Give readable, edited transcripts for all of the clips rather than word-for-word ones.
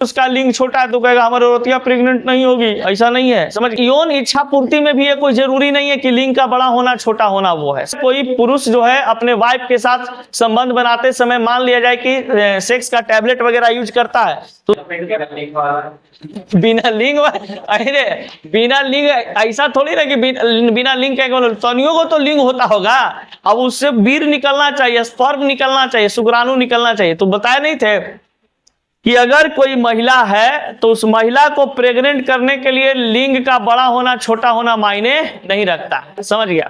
उसका लिंग छोटा है तो कहेगा हमारी औरतिया प्रेग्नेंट नहीं होगी, ऐसा नहीं है। समझ, यौन इच्छा पूर्ति में भी ये कोई जरूरी नहीं है कि लिंग का बड़ा होना छोटा होना वो है। कोई पुरुष जो है अपने वाइफ के साथ संबंध बनाते समय मान लिया जाए कि सेक्स का टैबलेट वगैरह यूज करता है तो बिना लिंग, अरे बिना लिंग ऐसा थोड़ी ना कि बिना लिंग के तनियों को तो लिंग होता होगा। अब उससे वीर निकलना चाहिए, स्पर्म निकलना चाहिए, शुक्राणु निकलना चाहिए। तो बताए नहीं थे कि अगर कोई महिला है तो उस महिला को प्रेग्नेंट करने के लिए लिंग का बड़ा होना छोटा होना मायने नहीं रखता। समझ गया?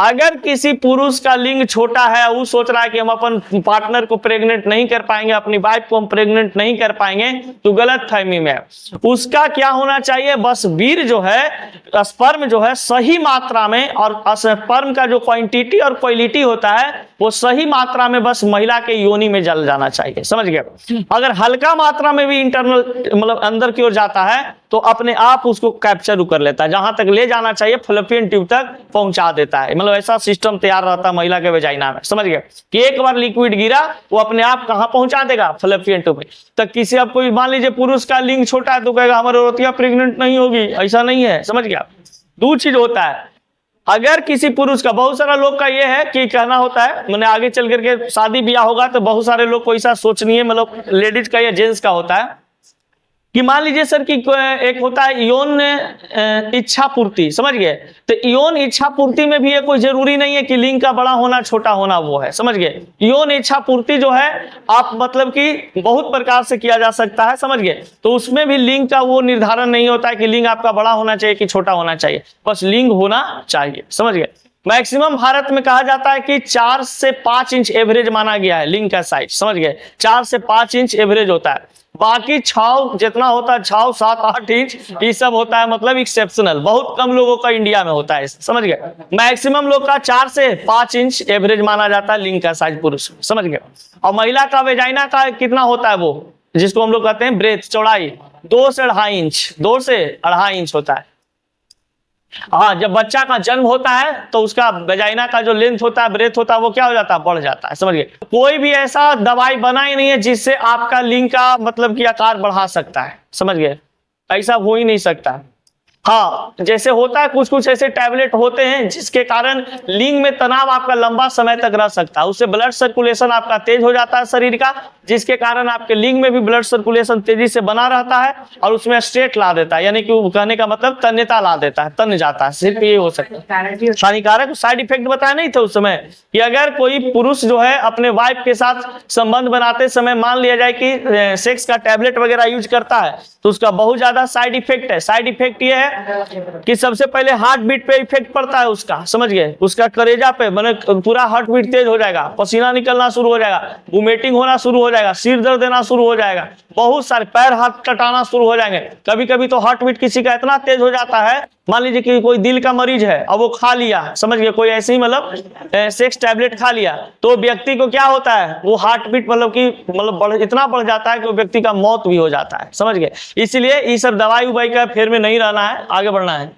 अगर किसी पुरुष का लिंग छोटा है, वो सोच रहा है कि हम अपन पार्टनर को प्रेग्नेंट नहीं कर पाएंगे, अपनी वाइफ को हम प्रेग्नेंट नहीं कर पाएंगे, तो गलत फहमी में उसका क्या होना चाहिए, बस वीर जो है, स्पर्म जो है सही मात्रा में, और स्पर्म का जो क्वांटिटी और क्वालिटी होता है वो सही मात्रा में बस महिला के योनि में जल जाना चाहिए। समझ गए? अगर हल्का मात्रा में भी इंटरनल मतलब अंदर की ओर जाता है तो अपने आप उसको कैप्चर कर लेता है, जहां तक ले जाना चाहिए फैलोपियन ट्यूब तक पहुंचा देता है। मतलब ऐसा सिस्टम तैयार रहता है महिला के वेजाइना में। समझ गए कि एक बार लिक्विड गिरा वो अपने आप कहां पहुंचा देगा, फैलोपियन ट्यूब में। तो किसी अब कोई मान लीजिए पुरुष का लिंग छोटा है तो कहेगा हमारी औरतिया प्रेग्नेंट नहीं होगी, ऐसा नहीं है। समझ गया? दो चीज होता है, अगर किसी पुरुष का, बहुत सारा लोग का ये है कि कहना होता है, मैंने आगे चल करके शादी ब्याह होगा तो बहुत सारे लोग को ऐसा सोच नहीं है, मतलब लेडीज का या जेंट्स का होता है कि मान लीजिए सर कि एक होता है यौन इच्छा पूर्ति। समझ गए? तो यौन इच्छा पूर्ति में भी ये कोई जरूरी नहीं है कि लिंग का बड़ा होना छोटा होना वो है। समझ गए? यौन इच्छा पूर्ति जो है आप मतलब कि बहुत प्रकार से किया जा सकता है। समझ गए? तो उसमें भी लिंग का वो निर्धारण नहीं होता है कि लिंग आपका बड़ा होना चाहिए कि छोटा होना चाहिए, बस लिंग होना चाहिए। समझ गए? मैक्सिमम भारत में कहा जाता है कि 4 से 5 इंच एवरेज माना गया है लिंग का साइज। समझ गए? 4 से 5 इंच एवरेज होता है, बाकी 6 जितना होता है 6, 7, 8 इंच ये सब होता है मतलब एक्सेप्शनल, बहुत कम लोगों का इंडिया में होता है। समझ गए? मैक्सिमम लोग का 4 से 5 इंच एवरेज माना जाता है लिंग का साइज पुरुष। समझ गए? और महिला का वेजाइना का कितना होता है, वो जिसको हम लोग कहते हैं ब्रेथ, चौड़ाई 2 से 2.5 इंच, 2 से 2.5 इंच होता है। हाँ, जब बच्चा का जन्म होता है तो उसका वेजाइना का जो लेंथ होता है, ब्रेथ होता है, वो क्या हो जाता है, बढ़ जाता है। समझ गए? कोई भी ऐसा दवाई बना ही नहीं है जिससे आपका लिंग का मतलब कि आकार बढ़ा सकता है। समझ गए? ऐसा हो ही नहीं सकता। हाँ, जैसे होता है कुछ कुछ ऐसे टैबलेट होते हैं जिसके कारण लिंग में तनाव आपका लंबा समय तक रह सकता है, उससे ब्लड सर्कुलेशन आपका तेज हो जाता है शरीर का, जिसके कारण आपके लिंग में भी ब्लड सर्कुलेशन तेजी से बना रहता है और उसमें स्ट्रेट ला देता है, यानी कि वो कहने का मतलब तन्यता ला देता है, तन जाता है। सिर्फ ये हो सकता है। हानिकारक साइड इफेक्ट बताया नहीं थे उस समय कि अगर कोई पुरुष जो है अपने वाइफ के साथ संबंध बनाते समय मान लिया जाए कि सेक्स का टैबलेट वगैरह यूज करता है तो उसका बहुत ज्यादा साइड इफेक्ट है। साइड इफेक्ट ये है कि सबसे पहले हार्ट बीट पे इफेक्ट पड़ता है उसका। समझ गए? उसका कलेजा पे माने पूरा हार्ट बीट तेज हो जाएगा, पसीना निकलना शुरू हो जाएगा, वोमिटिंग होना शुरू हो जाएगा, सिर दर्द देना शुरू हो जाएगा, बहुत सारे पैर हाथ टटाना शुरू हो जाएंगे। कभी कभी तो हार्ट बीट किसी का इतना तेज हो जाता है, मान लीजिए कि कोई दिल का मरीज है और वो खा लिया, समझ गए, कोई ऐसे ही मतलब सेक्स टैबलेट खा लिया तो व्यक्ति को क्या होता है, वो हार्ट बीट मतलब कि इतना बढ़ जाता है कि वो व्यक्ति का मौत भी हो जाता है। समझ गए? इसलिए ये सब दवाई उवाई का फेर में नहीं रहना है, आगे बढ़ना है।